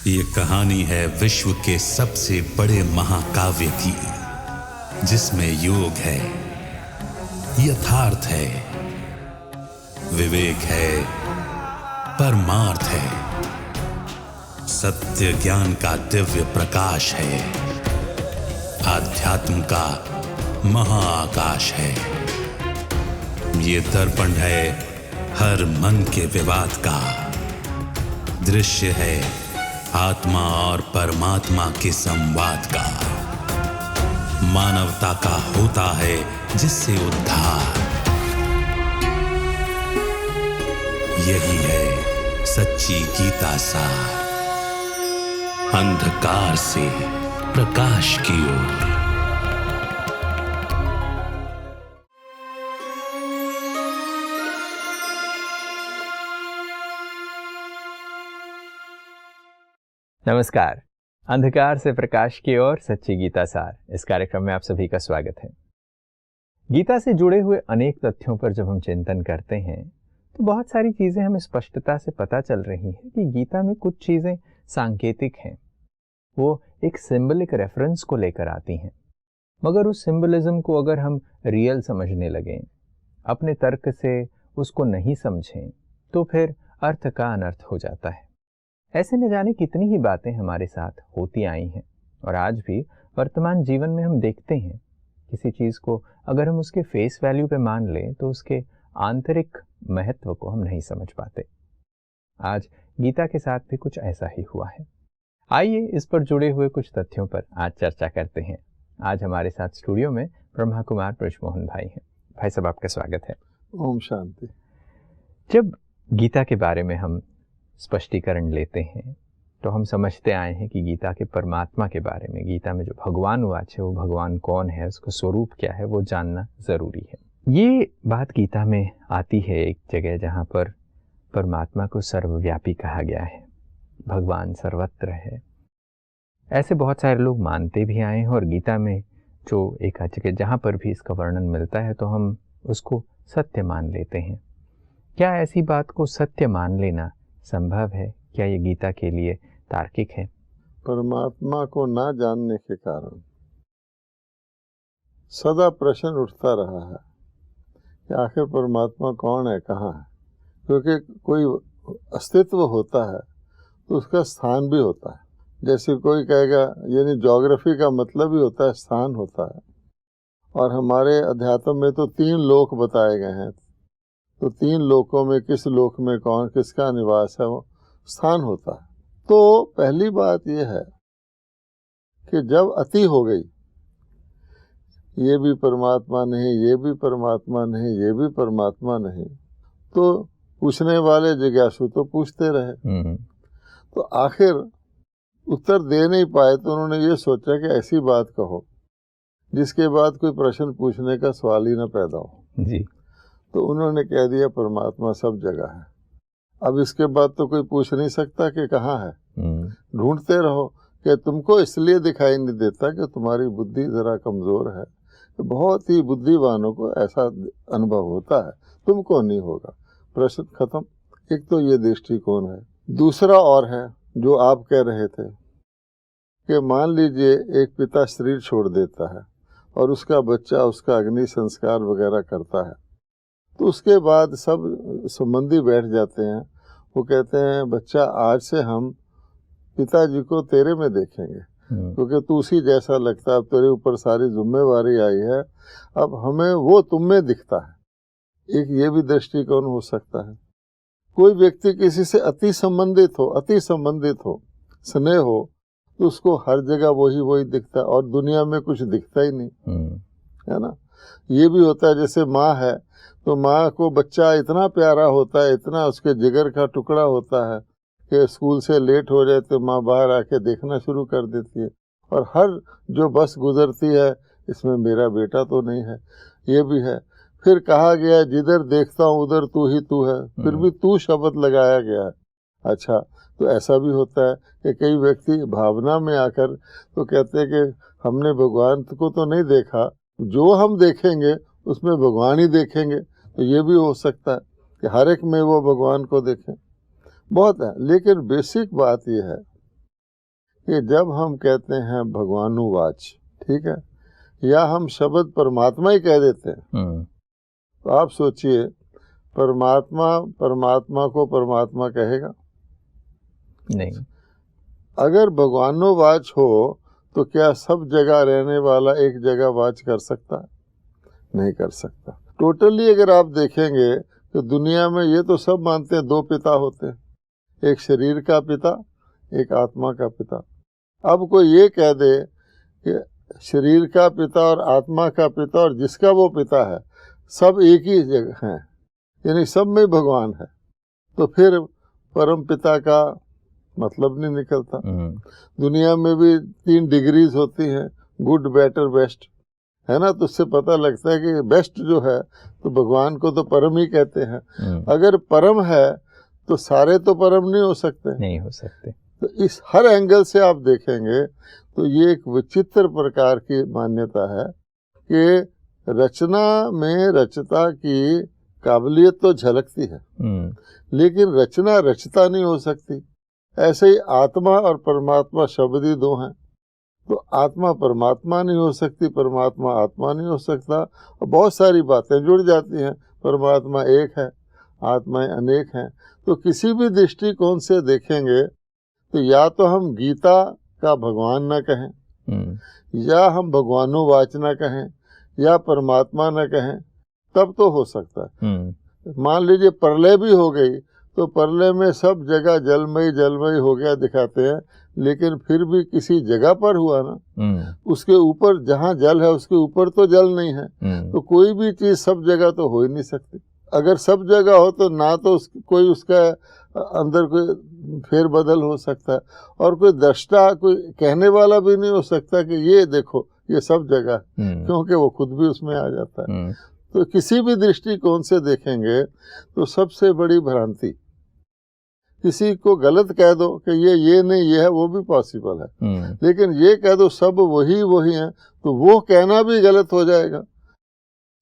ये कहानी है विश्व के सबसे बड़े महाकाव्य की, जिसमें योग है, यथार्थ है, विवेक है, परमार्थ है, सत्य ज्ञान का दिव्य प्रकाश है, आध्यात्म का महाआकाश है। ये दर्पण है हर मन के विवाद का, दृश्य है आत्मा और परमात्मा के संवाद का, मानवता का होता है जिससे उद्धार। यही है सच्ची गीता सार, अंधकार से प्रकाश की ओर। नमस्कार। अंधकार से प्रकाश की ओर सच्ची गीता सार, इस कार्यक्रम में आप सभी का स्वागत है। गीता से जुड़े हुए अनेक तथ्यों पर जब हम चिंतन करते हैं तो बहुत सारी चीजें हमें स्पष्टता से पता चल रही हैं कि गीता में कुछ चीजें सांकेतिक हैं, वो एक सिंबलिक रेफरेंस को लेकर आती हैं। मगर उस सिंबलिज्म को अगर हम रियल समझने लगें, अपने तर्क से उसको नहीं समझें, तो फिर अर्थ का अनर्थ हो जाता है। ऐसे न जाने कितनी ही बातें हमारे साथ होती आई हैं और आज भी वर्तमान जीवन में हम देखते हैं किसी चीज़ को अगर हम उसके फेस वैल्यू पे मान लें तो उसके आंतरिक महत्व को हम नहीं समझ पाते। आज गीता के साथ भी कुछ ऐसा ही हुआ है। आइए इस पर जुड़े हुए कुछ तथ्यों पर आज चर्चा करते हैं। आज हमारे साथ स्टूडियो में ब्रह्मा कुमार बृजमोहन भाई हैं। भाई साहब, आपका स्वागत है। ओम शांति। जब गीता के बारे में हम स्पष्टीकरण लेते हैं तो हम समझते आए हैं कि गीता के परमात्मा के बारे में, गीता में जो भगवान वाच है वो भगवान कौन है, उसका स्वरूप क्या है, वो जानना जरूरी है। ये बात गीता में आती है एक जगह जहाँ पर परमात्मा को सर्वव्यापी कहा गया है, भगवान सर्वत्र है। ऐसे बहुत सारे लोग मानते भी आए हैं और गीता में जो एक जगह जहाँ पर भी इसका वर्णन मिलता है तो हम उसको सत्य मान लेते हैं। क्या ऐसी बात को सत्य मान लेना संभव है? क्या ये गीता के लिए तार्किक है? परमात्मा को ना जानने के कारण सदा प्रश्न उठता रहा है कि आखिर परमात्मा कौन है, कहाँ है। क्योंकि कोई अस्तित्व होता है तो उसका स्थान भी होता है। जैसे कोई कहेगा, यानी ज्योग्राफी का मतलब ही होता है स्थान होता है। और हमारे अध्यात्म में तो 3 लोक बताए गए हैं, तो 3 लोकों में किस लोक में कौन किसका निवास है, वो स्थान होता है। तो पहली बात यह है कि जब अति हो गई, ये भी परमात्मा नहीं, ये भी परमात्मा नहीं, ये भी परमात्मा नहीं, तो पूछने वाले जिज्ञासु तो पूछते रहे। तो आखिर उत्तर दे नहीं पाए तो उन्होंने ये सोचा कि ऐसी बात कहो जिसके बाद कोई प्रश्न पूछने का सवाल ही न पैदा हो जी। तो उन्होंने कह दिया परमात्मा सब जगह है। अब इसके बाद तो कोई पूछ नहीं सकता कि कहाँ है। ढूंढते रहो कि तुमको इसलिए दिखाई नहीं देता कि तुम्हारी बुद्धि जरा कमजोर है। तो बहुत ही बुद्धिमानों को ऐसा अनुभव होता है, तुमको नहीं होगा। प्रश्न खत्म। एक तो ये दृष्टिकोण है। दूसरा और है जो आप कह रहे थे कि मान लीजिए एक पिता शरीर छोड़ देता है और उसका बच्चा उसका अग्नि संस्कार वगैरह करता है, तो उसके बाद सब संबंधी बैठ जाते हैं। वो कहते हैं, बच्चा आज से हम पिताजी को तेरे में देखेंगे, क्योंकि तू उसी जैसा लगता है, अब तेरे ऊपर सारी जिम्मेवारी आई है, अब हमें वो तुम में दिखता है। एक ये भी दृष्टिकोण हो सकता है। कोई व्यक्ति किसी से अति संबंधित हो, स्नेह हो, तो उसको हर जगह वही दिखता है और दुनिया में कुछ दिखता ही नहीं, है ना। ये भी होता है, जैसे माँ है तो माँ को बच्चा इतना प्यारा होता है, इतना उसके जिगर का टुकड़ा होता है कि स्कूल से लेट हो जाए तो माँ बाहर आके देखना शुरू कर देती है, और हर जो बस गुजरती है इसमें मेरा बेटा तो नहीं है, ये भी है। फिर कहा गया जिधर देखता हूँ उधर तू ही तू है, फिर भी तू शब्द लगाया गया है। अच्छा, तो ऐसा भी होता है कि कई व्यक्ति भावना में आकर तो कहते हैं कि हमने भगवान को तो नहीं देखा, जो हम देखेंगे उसमें भगवान ही देखेंगे। तो ये भी हो सकता है कि हर एक में वो भगवान को देखें। बहुत है, लेकिन बेसिक बात यह है कि जब हम कहते हैं भगवानुवाच, ठीक है, या हम शब्द परमात्मा ही कह देते हैं, तो आप सोचिए परमात्मा परमात्मा को परमात्मा कहेगा? नहीं। अगर भगवानुवाच हो तो क्या सब जगह रहने वाला एक जगह वाच कर सकता है? नहीं कर सकता। टोटली अगर आप देखेंगे तो दुनिया में ये तो सब मानते हैं दो पिता होते हैं, एक शरीर का पिता, एक आत्मा का पिता। अब कोई ये कह दे कि शरीर का पिता और आत्मा का पिता और जिसका वो पिता है सब एक ही जगह हैं, यानी सब में भगवान है, तो फिर परम पिता का मतलब नहीं निकलता। दुनिया में भी 3 डिग्रीज होती हैं, गुड, बेटर, बेस्ट, है ना, तो उससे पता लगता है कि बेस्ट जो है तो भगवान को तो परम ही कहते हैं। अगर परम है तो सारे तो परम नहीं हो सकते, नहीं हो सकते। तो इस हर एंगल से आप देखेंगे तो ये एक विचित्र प्रकार की मान्यता है कि रचना में रचता की काबिलियत तो झलकती है, लेकिन रचना रचता नहीं हो सकती। ऐसे ही आत्मा और परमात्मा शब्द ही दो हैं, तो आत्मा परमात्मा नहीं हो सकती, परमात्मा आत्मा नहीं हो सकता, और बहुत सारी बातें जुड़ जाती हैं। परमात्मा एक है, आत्माएं अनेक हैं। तो किसी भी दृष्टिकोण से देखेंगे तो या तो हम गीता का भगवान न कहें, या हम भगवानुवाच न कहें, या परमात्मा न कहें, तब तो हो सकता है। मान लीजिए प्रलय भी हो गई तो प्रलय में सब जगह जलमय जलमय हो गया दिखाते हैं, लेकिन फिर भी किसी जगह पर हुआ ना, उसके ऊपर जहाँ जल है उसके ऊपर तो जल नहीं है, तो कोई भी चीज सब जगह तो हो ही नहीं सकती। अगर सब जगह हो तो ना तो कोई उसका अंदर कोई फेर बदल हो सकता है, और कोई दृष्टा, कोई कहने वाला भी नहीं हो सकता कि ये देखो ये सब जगह, क्योंकि वो खुद भी उसमें आ जाता है। तो किसी भी दृष्टिकोण से देखेंगे तो सबसे बड़ी भ्रांति, किसी को गलत कह दो कि ये नहीं ये है, वो भी पॉसिबल है, लेकिन ये कह दो सब वही वही है, तो वो कहना भी गलत हो जाएगा।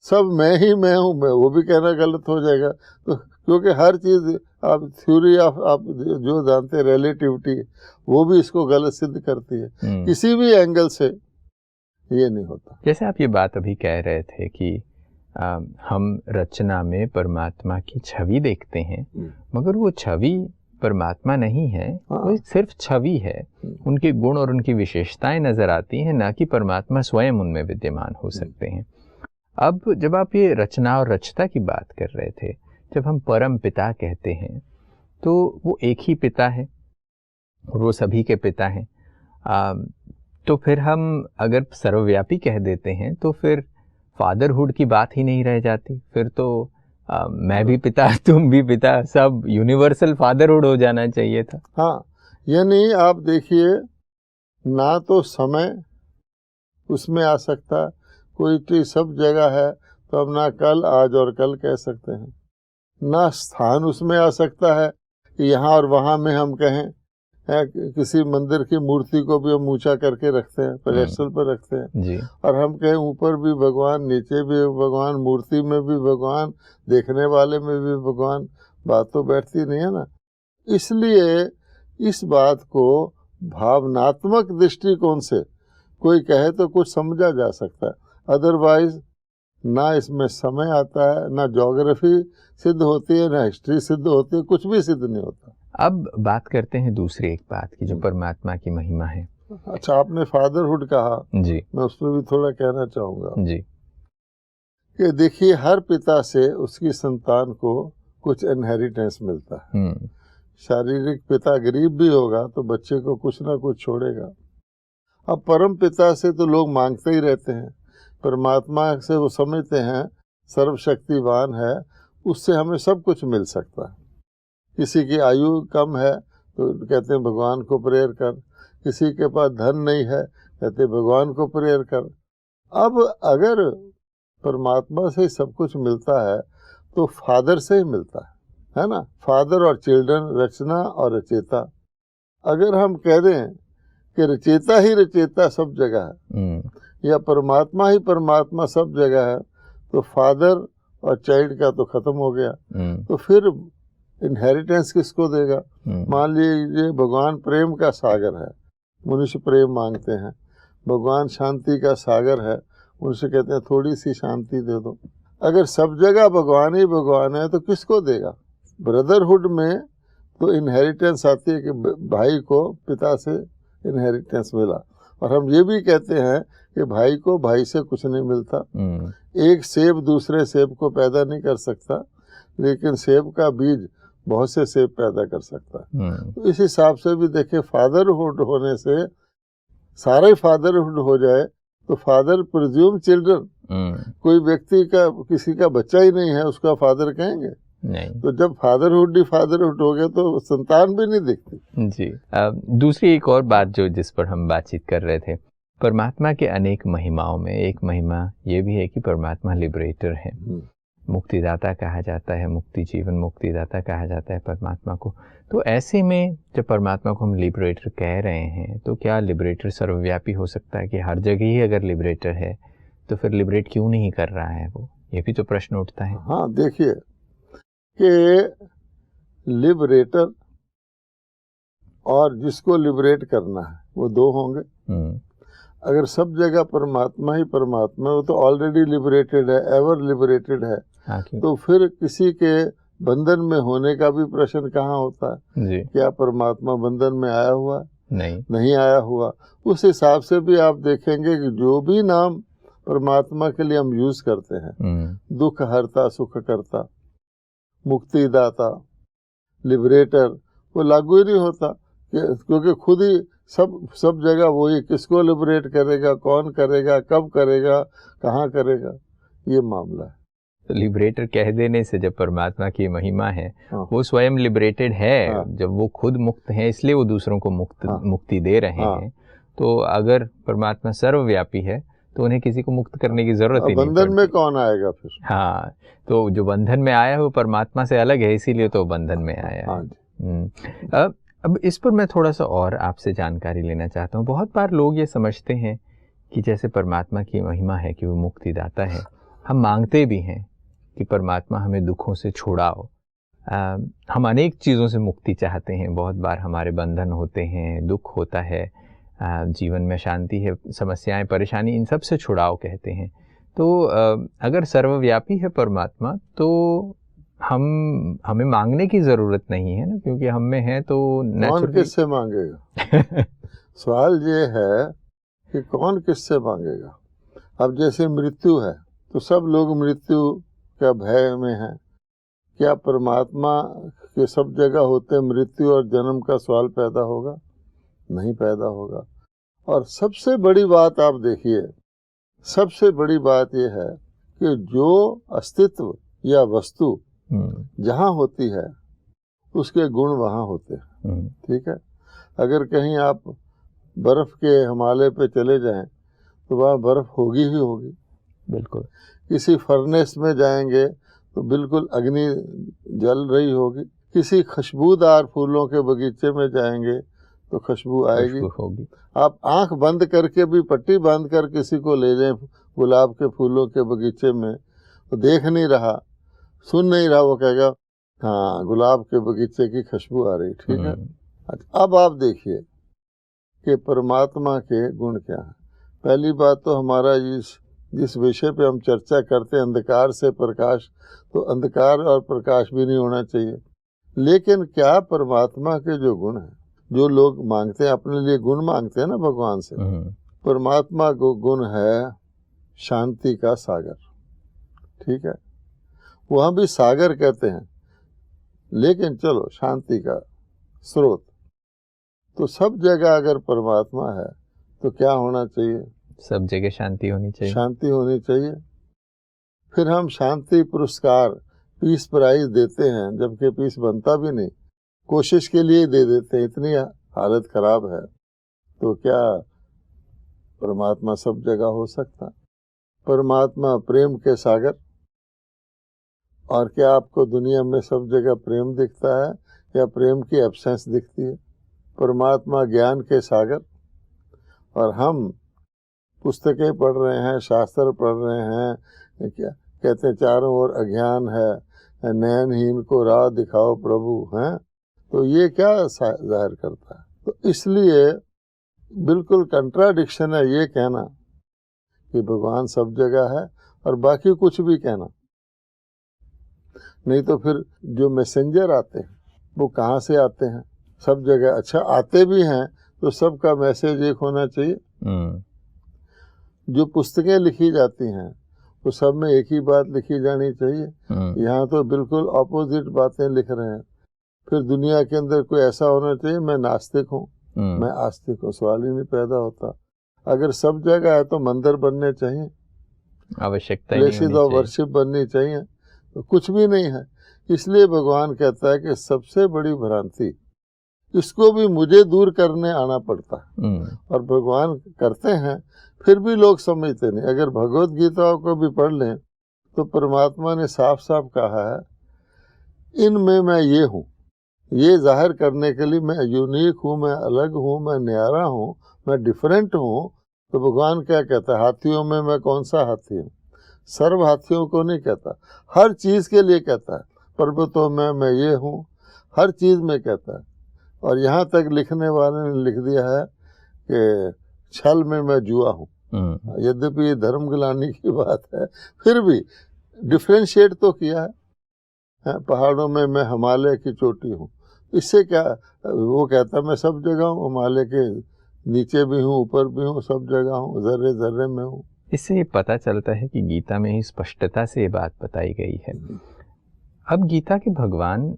सब मैं ही मैं हूँ, मैं, वो भी कहना गलत हो जाएगा। तो क्योंकि हर चीज आप थ्योरी आप जो जानते हैं रिलेटिविटी, वो भी इसको गलत सिद्ध करती है। किसी भी एंगल से ये नहीं होता। जैसे आप ये बात अभी कह रहे थे कि हम रचना में परमात्मा की छवि देखते हैं, मगर वो छवि परमात्मा नहीं है, वो सिर्फ छवि है। उनके गुण और उनकी विशेषताएं नजर आती हैं, ना कि परमात्मा स्वयं उनमें विद्यमान हो सकते हैं। अब जब आप ये रचना और रचता की बात कर रहे थे, जब हम परम पिता कहते हैं तो वो एक ही पिता है और वो सभी के पिता हैं। तो फिर हम अगर सर्वव्यापी कह देते हैं तो फिर फादरहुड की बात ही नहीं रह जाती, फिर तो मैं भी पिता तुम भी पिता, सब यूनिवर्सल फादरहुड हो जाना चाहिए था। हाँ, यानी आप देखिए, ना तो समय उसमें आ सकता, कोई चीज सब जगह है तो अब ना कल, आज और कल कह सकते हैं, ना स्थान उसमें आ सकता है कि यहाँ और वहाँ में हम कहें। किसी मंदिर की मूर्ति को भी हम ऊंचा करके रखते हैं, पेडेस्टल पर रखते हैं जी। और हम कहें ऊपर भी भगवान, नीचे भी भगवान, मूर्ति में भी भगवान, देखने वाले में भी भगवान, बात तो बैठती नहीं है ना। इसलिए इस बात को भावनात्मक दृष्टिकोण से कोई कहे तो कुछ समझा जा सकता है, अदरवाइज ना इसमें समय आता है, ना ज्योग्राफी सिद्ध होती है, ना हिस्ट्री सिद्ध होती है, कुछ भी सिद्ध नहीं होता। अब बात करते हैं दूसरी एक बात की जो परमात्मा की महिमा है। अच्छा, आपने फादरहुड कहा जी, मैं उस पर भी थोड़ा कहना चाहूँगा जी। कि देखिए, हर पिता से उसकी संतान को कुछ इनहेरिटेंस मिलता है। शारीरिक पिता गरीब भी होगा तो बच्चे को कुछ ना कुछ छोड़ेगा। अब परम पिता से तो लोग मांगते ही रहते हैं, परमात्मा से वो समझते हैं सर्वशक्तिवान है, उससे हमें सब कुछ मिल सकता है। किसी की आयु कम है तो कहते हैं भगवान को प्रेयर कर, किसी के पास धन नहीं है कहते हैं भगवान को प्रेयर कर। अब अगर परमात्मा से सब कुछ मिलता है तो फादर से ही मिलता है ना, फादर और चिल्ड्रन, रचना और रचेता। अगर हम कह दें कि रचेता ही रचेता सब जगह है या परमात्मा ही परमात्मा सब जगह है, तो फादर और चाइल्ड का तो खत्म हो गया। तो फिर इनहेरिटेंस किसको देगा? मान लीजिए भगवान प्रेम का सागर है, मनुष्य प्रेम मांगते हैं। भगवान शांति का सागर है, उनसे कहते हैं थोड़ी सी शांति दे दो। अगर सब जगह भगवान ही भगवान है तो किसको देगा? ब्रदरहुड में तो इनहेरिटेंस आती है कि भाई को पिता से इनहेरिटेंस मिला, और हम ये भी कहते हैं कि भाई को भाई से कुछ नहीं मिलता। एक सेब दूसरे सेब को पैदा नहीं कर सकता, लेकिन सेब का बीज बहुत से सेब पैदा कर सकता है। तो इस हिसाब से भी देखिए, फादरहुड होने से सारा ही फादरहुड हो जाए तो फादर प्रिज्यूम चिल्ड्रन, कोई व्यक्ति का किसी का बच्चा ही नहीं है उसका फादर कहेंगे नहीं। तो जब फादरहुड हो गया तो संतान भी नहीं दिखती जी। दूसरी एक और बात जो जिस पर हम बातचीत कर रहे थे, परमात्मा के अनेक महिमाओं में एक महिमा ये भी है कि परमात्मा लिबरेटर है, मुक्तिदाता कहा जाता है, मुक्ति जीवन मुक्तिदाता कहा जाता है परमात्मा को। तो ऐसे में जब परमात्मा को हम लिबरेटर कह रहे हैं तो क्या लिबरेटर सर्वव्यापी हो सकता है कि हर जगह ही अगर लिबरेटर है तो फिर लिबरेट क्यों नहीं कर रहा है वो? ये भी तो प्रश्न उठता है। हाँ, देखिए कि लिबरेटर और जिसको लिबरेट करना है वो दो होंगे। अगर सब जगह परमात्मा ही परमात्मा है, वो तो ऑलरेडी लिबरेटेड है, एवर लिबरेटेड है। तो फिर किसी के बंधन में होने का भी प्रश्न कहाँ होता है जी? क्या परमात्मा बंधन में आया हुआ? नहीं आया हुआ। उस हिसाब से भी आप देखेंगे कि जो भी नाम परमात्मा के लिए हम यूज करते हैं, दुख हरता, सुख करता, मुक्तिदाता, लिबरेटर, वो लागू ही नहीं होता, क्योंकि खुद ही सब जगह वही किसको लिबरेट करेगा, कौन करेगा, कब करेगा, कहाँ करेगा, ये मामला है। तो लिबरेटर कह देने से जब परमात्मा की महिमा है, वो स्वयं लिबरेटेड है, जब वो खुद मुक्त है इसलिए वो दूसरों को मुक्ति दे रहे हैं। तो अगर परमात्मा सर्वव्यापी है तो उन्हें किसी को मुक्त करने की जरूरत ही नहीं। बंधन में कौन आएगा फिर? हाँ, तो जो बंधन में आया है वो परमात्मा से अलग है, इसीलिए तो बंधन में आया है। अब इस पर मैं थोड़ा सा और आपसे जानकारी लेना चाहता हूँ। बहुत बार लोग ये समझते हैं कि जैसे परमात्मा की महिमा है कि वो मुक्तिदाता है, हम मांगते भी हैं कि परमात्मा हमें दुखों से छुड़ाओ। हम अनेक चीज़ों से मुक्ति चाहते हैं, बहुत बार हमारे बंधन होते हैं, दुख होता है, जीवन में शांति है, समस्याएं, परेशानी, इन सब से छुड़ाओ कहते हैं। तो अगर सर्वव्यापी है परमात्मा तो हमें मांगने की ज़रूरत नहीं है ना, क्योंकि हम में है तो कौन किससे मांगेगा? सवाल ये है कि कौन किससे मांगेगा। अब जैसे मृत्यु है तो सब लोग मृत्यु का भय में है। क्या परमात्मा के सब जगह होते मृत्यु और जन्म का सवाल पैदा होगा? नहीं पैदा होगा। और सबसे बड़ी बात आप देखिए, सबसे बड़ी बात यह है कि जो अस्तित्व या वस्तु जहाँ होती है उसके गुण वहाँ होते हैं। ठीक है, अगर कहीं आप बर्फ के हिमालय पे चले जाएं तो वहाँ बर्फ होगी ही होगी, बिल्कुल। किसी फर्नेस में जाएंगे तो बिल्कुल अग्नि जल रही होगी। किसी खुशबूदार फूलों के बगीचे में जाएंगे तो खुशबू आएगी, होगी। आप आंख बंद करके भी पट्टी बांध कर किसी को ले जाएं गुलाब के फूलों के बगीचे में, तो देख नहीं रहा, सुन नहीं रहा, वो कहेगा हाँ गुलाब के बगीचे की खुशबू आ रही। ठीक है। अब आप देखिए कि परमात्मा के गुण क्या है। पहली बात तो हमारा जिस विषय पे हम चर्चा करते हैं, अंधकार से प्रकाश, तो अंधकार और प्रकाश भी नहीं होना चाहिए। लेकिन क्या परमात्मा के जो गुण हैं, जो लोग मांगते हैं, अपने लिए गुण मांगते हैं ना भगवान से, परमात्मा को गुण है शांति का सागर। ठीक है, वहाँ भी सागर कहते हैं, लेकिन चलो शांति का स्रोत। तो सब जगह अगर परमात्मा है तो क्या होना चाहिए? सब जगह शांति होनी चाहिए। शांति होनी चाहिए। फिर हम शांति पुरस्कार, पीस प्राइज देते हैं, जबकि पीस बनता भी नहीं, कोशिश के लिए दे देते हैं, इतनी हालत खराब है। तो क्या परमात्मा सब जगह हो सकता? परमात्मा प्रेम के सागर, और क्या आपको दुनिया में सब जगह प्रेम दिखता है या प्रेम की एब्सेंस दिखती है? परमात्मा ज्ञान के सागर, और हम पुस्तकें पढ़ रहे हैं, शास्त्र पढ़ रहे हैं, क्या कहते हैं, चारों ओर अज्ञान है, नयनहीन को राह दिखाओ प्रभु, हैं। तो ये क्या जाहिर करता है? तो इसलिए बिल्कुल कंट्राडिक्शन है ये कहना कि भगवान सब जगह है और बाकी कुछ भी कहना। नहीं तो फिर जो मैसेंजर आते हैं वो कहाँ से आते हैं? सब जगह। अच्छा, आते भी हैं तो सबका मैसेज एक होना चाहिए। जो पुस्तकें लिखी जाती हैं वो सब में एक ही बात लिखी जानी चाहिए। यहाँ तो बिल्कुल ऑपोजिट बातें लिख रहे हैं। फिर दुनिया के अंदर कोई ऐसा होना चाहिए मैं नास्तिक हूँ, मैं आस्तिक हूँ, सवाल ही नहीं पैदा होता। अगर सब जगह है तो मंदिर बनने चाहिए, आवश्यकता प्लेसेस ऑफ वर्शिप बननी चाहिए, तो कुछ भी नहीं है। इसलिए भगवान कहता है कि सबसे बड़ी भ्रांति, इसको भी मुझे दूर करने आना पड़ता है। और भगवान करते हैं फिर भी लोग समझते नहीं। अगर भगवत गीता को भी पढ़ लें तो परमात्मा ने साफ साफ कहा है, इनमें मैं ये हूँ, ये जाहिर करने के लिए मैं यूनिक हूँ, मैं अलग हूँ, मैं न्यारा हूँ, मैं डिफरेंट हूँ। तो भगवान क्या कहता है? हाथियों में मैं कौन सा हाथी हूँ? सर्व हाथियों को नहीं कहता, हर चीज के लिए कहता है। पर्वतों में मैं ये हूँ, हर चीज में कहता है। और यहाँ तक लिखने वाले ने लिख दिया है कि छल में मैं जुआ हूँ। यद्यपि ये धर्म गिलानी की बात है, फिर भी डिफ्रेंशिएट तो किया है। पहाड़ों में मैं हिमालय की चोटी हूँ, इससे क्या? वो कहता है मैं सब जगह हूँ, हिमालय के नीचे भी हूँ, ऊपर भी हूँ, सब जगह हूँ, जर्रे जर्रे में हूँ। इससे ये पता चलता है कि गीता में ही स्पष्टता से ये बात बताई गई है। अब गीता के भगवान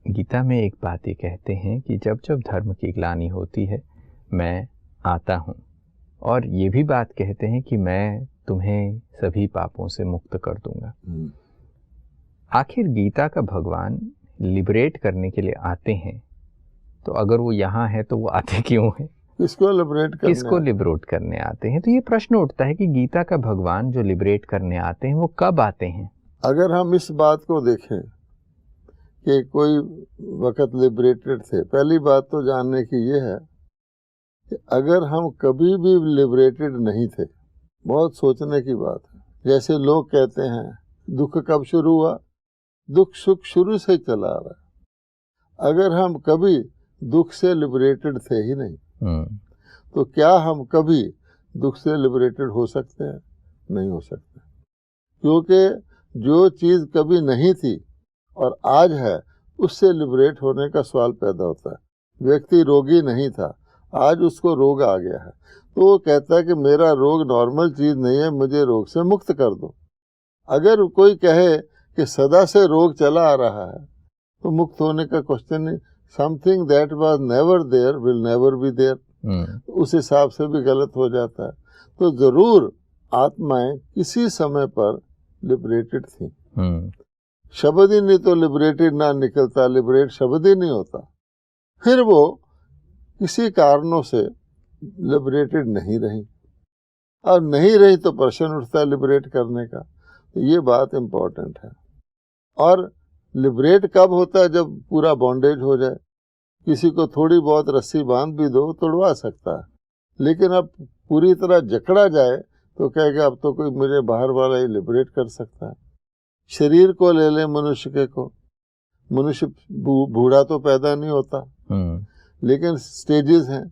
गीता में एक बात ये कहते हैं कि जब जब धर्म की ग्लानि होती है मैं आता हूँ, और ये भी बात कहते हैं कि मैं तुम्हें सभी पापों से मुक्त कर दूंगा। आखिर गीता का भगवान लिबरेट करने के लिए आते हैं, तो अगर वो यहाँ है तो वो आते क्यों हैं? किसको लिबरेट करने आते हैं? तो ये प्रश्न उठता है कि गीता का भगवान जो लिबरेट करने आते हैं वो कब आते हैं? अगर हम इस बात को देखें कि कोई वक्त लिबरेटेड थे, पहली बात तो जानने की ये है कि अगर हम कभी भी लिबरेटेड नहीं थे, बहुत सोचने की बात है। जैसे लोग कहते हैं दुख कब शुरू हुआ? दुख सुख शुरू से चला आ रहा है। अगर हम कभी दुख से लिबरेटेड थे ही नहीं, तो क्या हम कभी दुख से लिबरेटेड हो सकते हैं? नहीं हो सकते, क्योंकि जो चीज कभी नहीं थी और आज है, उससे लिबरेट होने का सवाल पैदा होता है। व्यक्ति रोगी नहीं था, आज उसको रोग आ गया है, तो वो कहता है कि मेरा रोग नॉर्मल चीज नहीं है, मुझे रोग से मुक्त कर दो। अगर कोई कहे कि सदा से रोग चला आ रहा है, तो मुक्त होने का क्वेश्चन नहीं। Something that was never there will never be there, उस हिसाब से भी गलत हो जाता है। तो जरूर आत्माएं किसी समय पर लिबरेटेड थी। शब्द ही नहीं तो लिबरेटेड ना निकलता, लिबरेट शब्द ही नहीं होता। फिर वो किसी कारणों से लिबरेटेड नहीं रही, और नहीं रही तो प्रश्न उठता है लिबरेट करने का। तो ये बात इम्पोर्टेंट है। और लिबरेट कब होता है? जब पूरा बॉन्डेज हो जाए। किसी को थोड़ी बहुत रस्सी बांध भी दो, तोड़वा सकता है, लेकिन अब पूरी तरह जकड़ा जाए तो कहेगा अब तो कोई मुझे बाहर वाला ही लिबरेट कर सकता है। शरीर को ले ले मनुष्य के को, मनुष्य बूढ़ा तो पैदा नहीं होता, लेकिन स्टेजेस हैं।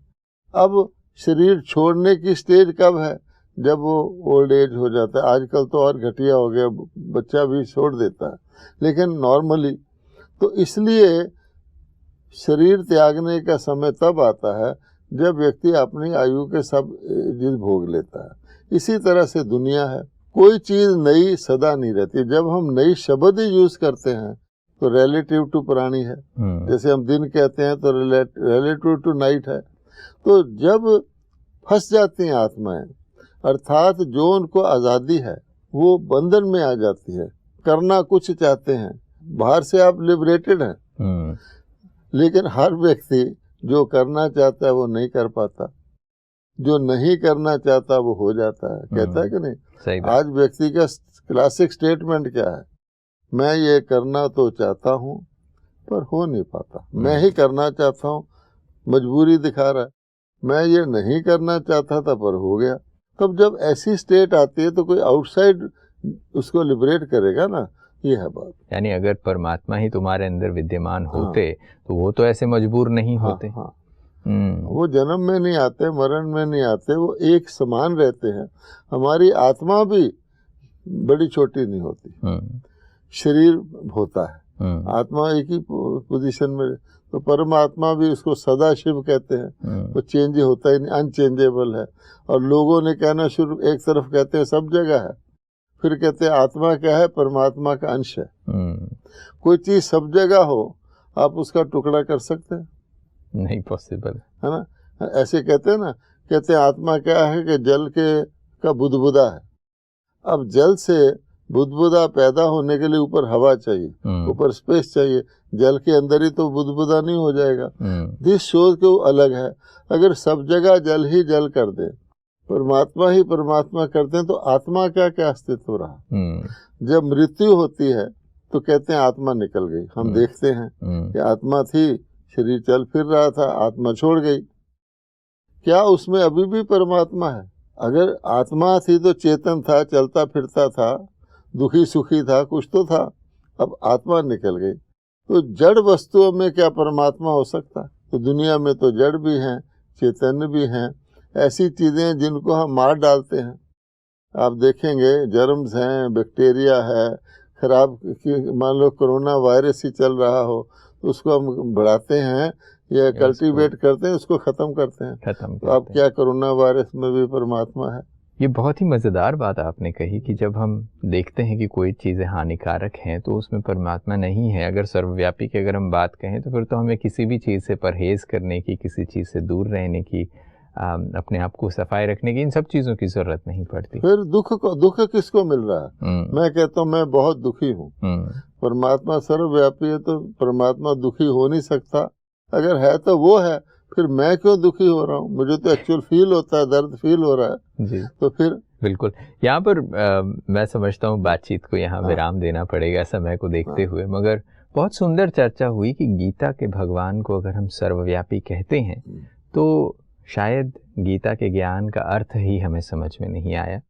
अब शरीर छोड़ने की स्टेज कब है? जब वो ओल्ड एज हो जाता है। आजकल तो और घटिया हो गया, बच्चा भी छोड़ देता है, लेकिन नॉर्मली तो इसलिए शरीर त्यागने का समय तब आता है जब व्यक्ति अपनी आयु के सब चीज भोग लेता है। इसी तरह से दुनिया है, कोई चीज नई सदा नहीं रहती। जब हम नई शब्द ही यूज करते हैं तो रिलेटिव टू पुरानी है। जैसे हम दिन कहते हैं तो रिलेटिव टू नाइट है। तो जब फंस जाती हैं आत्माएं, अर्थात जो उनको आज़ादी है वो बंधन में आ जाती है। करना कुछ चाहते हैं, बाहर से आप लिबरेटेड हैं, लेकिन हर व्यक्ति जो करना चाहता है वो नहीं कर पाता, जो नहीं करना चाहता वो हो जाता है। कहता है कि नहीं? आज व्यक्ति का क्लासिक स्टेटमेंट क्या है? मैं ये करना तो चाहता हूँ पर हो नहीं पाता। मैं ही करना चाहता हूँ, मजबूरी दिखा रहा है। मैं ये नहीं करना चाहता था पर हो गया। तब जब ऐसी स्टेट आती है तो कोई आउटसाइड उसको लिबरेट करेगा ना, ये है बात। यानी अगर परमात्मा ही तुम्हारे अंदर विद्यमान होते तो वो तो ऐसे मजबूर नहीं होते। वो जन्म में नहीं आते, मरण में नहीं आते, वो एक समान रहते हैं। हमारी आत्मा भी बड़ी छोटी नहीं होती, शरीर होता है, आत्मा एक ही पोजीशन में। तो परमात्मा भी उसको सदा शिव कहते हैं, वो चेंज होता ही नहीं, अनचेंजेबल है। और लोगों ने कहना शुरू, एक तरफ कहते हैं सब जगह है, फिर कहते हैं आत्मा क्या है, परमात्मा का अंश है। कोई चीज सब जगह हो, आप उसका टुकड़ा कर सकते हैं? नहीं पॉसिबल है ना। ऐसे कहते हैं ना, कहते हैं आत्मा क्या है कि जल के का बुदबुदा है। अब जल से बुदबुदा पैदा होने के लिए ऊपर हवा चाहिए, ऊपर स्पेस चाहिए, जल के अंदर ही तो बुदबुदा नहीं हो जाएगा। दिस शोज के वो अलग है। अगर सब जगह जल ही जल कर दे, परमात्मा ही परमात्मा करते हैं, तो आत्मा का क्या अस्तित्व रहा? जब मृत्यु होती है तो कहते हैं आत्मा निकल गई। हम देखते हैं कि आत्मा थी, शरीर चल फिर रहा था, आत्मा छोड़ गई। क्या उसमें अभी भी परमात्मा है? अगर आत्मा थी तो चेतन था, चलता फिरता था, दुखी सुखी था, कुछ तो था। अब आत्मा निकल गई तो जड़ वस्तुओं में क्या परमात्मा हो सकता? तो दुनिया में तो जड़ भी हैं, चेतन भी हैं, ऐसी चीजें जिनको हम मार डालते हैं। आप देखेंगे जर्म्स हैं, बैक्टीरिया है, खराब, मान लो कोरोना वायरस ही चल रहा हो तो उसको हम बढ़ाते हैं या कल्टीवेट करते हैं, उसको खत्म करते हैं। तो अब क्या कोरोना वायरस में भी परमात्मा है? ये बहुत ही मज़ेदार बात आपने कही कि जब हम देखते हैं कि कोई चीज़ें हानिकारक हैं तो उसमें परमात्मा नहीं है। अगर सर्वव्यापी की अगर हम बात कहें तो फिर तो हमें किसी भी चीज़ से परहेज़ करने की, किसी चीज़ से दूर रहने की, अपने आप को सफाई रखने की, इन सब चीज़ों की ज़रूरत नहीं पड़ती। फिर दुख किसको मिल रहा है? मैं कहता हूँ मैं बहुत दुखी हूँ। परमात्मा सर्वव्यापी है तो परमात्मा दुखी हो नहीं सकता। अगर है तो वो है, फिर मैं क्यों दुखी हो रहा हूँ? मुझे तो एक्चुअल फील होता है, दर्द फील हो रहा है जी। तो फिर बिल्कुल यहाँ पर मैं समझता हूँ बातचीत को यहाँ विराम देना पड़ेगा समय को देखते हुए। मगर बहुत सुंदर चर्चा हुई कि गीता के भगवान को अगर हम सर्वव्यापी कहते हैं तो शायद गीता के ज्ञान का अर्थ ही हमें समझ में नहीं आया।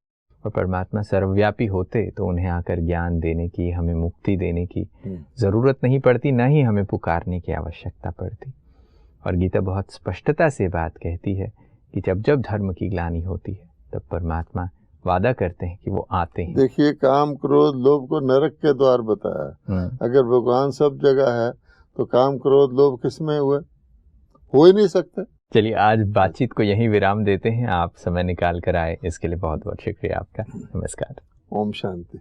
और परमात्मा सर्वव्यापी होते तो उन्हें आकर ज्ञान देने की, हमें मुक्ति देने की ज़रूरत नहीं पड़ती, ना ही हमें पुकारने की आवश्यकता पड़ती। और गीता बहुत स्पष्टता से बात कहती है कि जब जब धर्म की ग्लानि होती है तब परमात्मा वादा करते हैं कि वो आते हैं। देखिए, काम क्रोध लोभ को नरक के द्वार बताया। अगर भगवान सब जगह है तो काम क्रोध लोभ किसमें हुए? हो ही नहीं सकते। चलिए आज बातचीत को यहीं विराम देते हैं। आप समय निकाल कर आए, इसके लिए बहुत बहुत शुक्रिया आपका। नमस्कार। ओम शांति।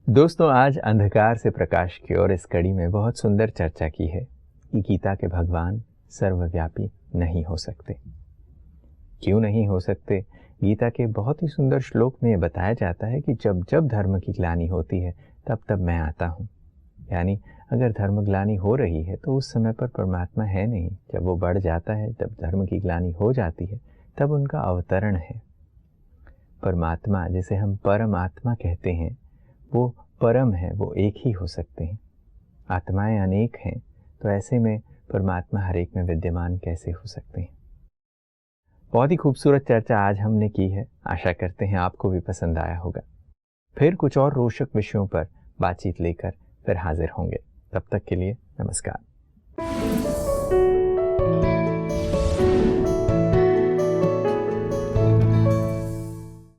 दोस्तों, आज अंधकार से प्रकाश की ओर इस कड़ी में बहुत सुंदर चर्चा की है कि गीता के भगवान सर्वव्यापी नहीं हो सकते। क्यों नहीं हो सकते? गीता के बहुत ही सुंदर श्लोक में बताया जाता है कि जब जब धर्म की ग्लानि होती है तब तब मैं आता हूँ। यानी अगर धर्म ग्लानि हो रही है तो उस समय पर परमात्मा है नहीं। जब वो बढ़ जाता है, जब धर्म की ग्लानि हो जाती है, तब उनका अवतरण है। परमात्मा जिसे हम परमात्मा कहते हैं वो परम है, वो एक ही हो सकते हैं। आत्माएं अनेक हैं तो ऐसे में परमात्मा हर एक में विद्यमान कैसे हो सकते हैं? बहुत ही खूबसूरत चर्चा आज हमने की है। आशा करते हैं आपको भी पसंद आया होगा। फिर कुछ और रोचक विषयों पर बातचीत लेकर फिर हाजिर होंगे। तब तक के लिए नमस्कार।